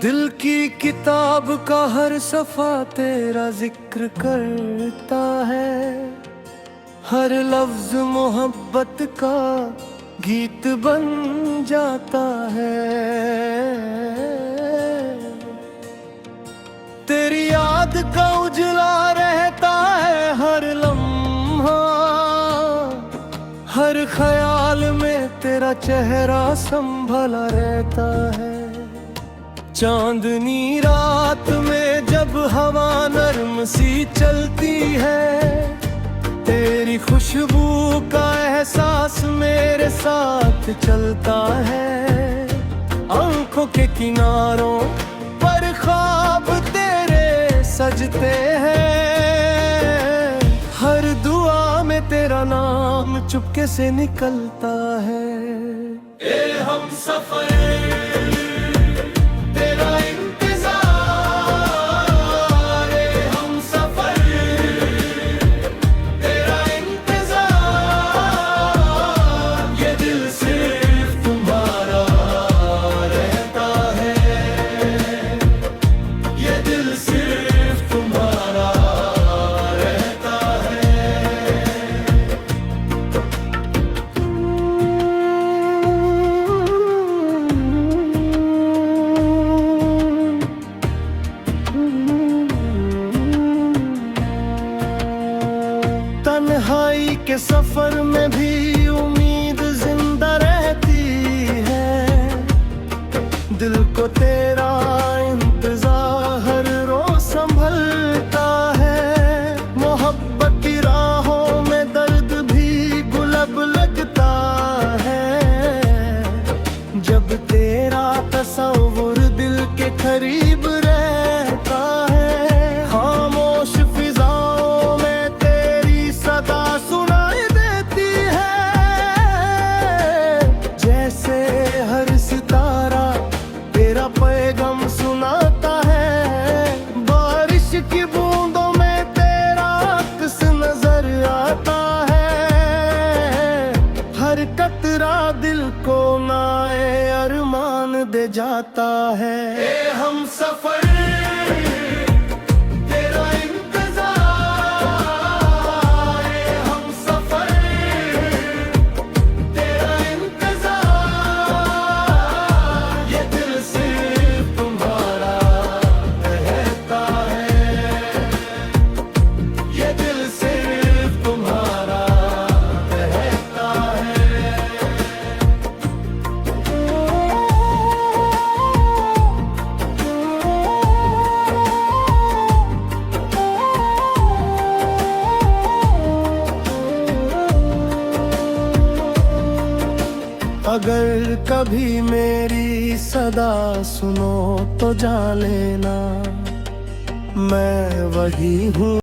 दिल की किताब का हर सफा तेरा जिक्र करता है, हर लफ्ज मोहब्बत का गीत बन जाता है। तेरी याद का उजला रहता है हर लम्हा, हर ख्याल में तेरा चेहरा संभला रहता है। चांदनी रात में जब हवा नरम सी चलती है, तेरी खुशबू का एहसास मेरे साथ चलता है। आंखों के किनारों पर ख्वाब तेरे सजते हैं, हर दुआ में तेरा नाम चुपके से निकलता है। ए हम सफर तन्हाई के सफर में भी उम्मीद जिंदा रहती है। दिल को तेरा इंतजार हर रोज संभलता है। मोहब्बत की राहों में दर्द भी गुलब लगता है। जब तेरा तस्वुर दिल के करीब रहता है, खामोश फिजाओं में तेरी सदा सुनाई देती है। जैसे हर सितारा तेरा पैगाम सुनाता है। बारिश की बूंदों में तेरा अक्स नजर आता है। हर कतरा दिल को नाए अरमान दे जाता है। ए हम सफर अगर कभी मेरी सदा सुनो तो जान लेना, मैं वही हूँ।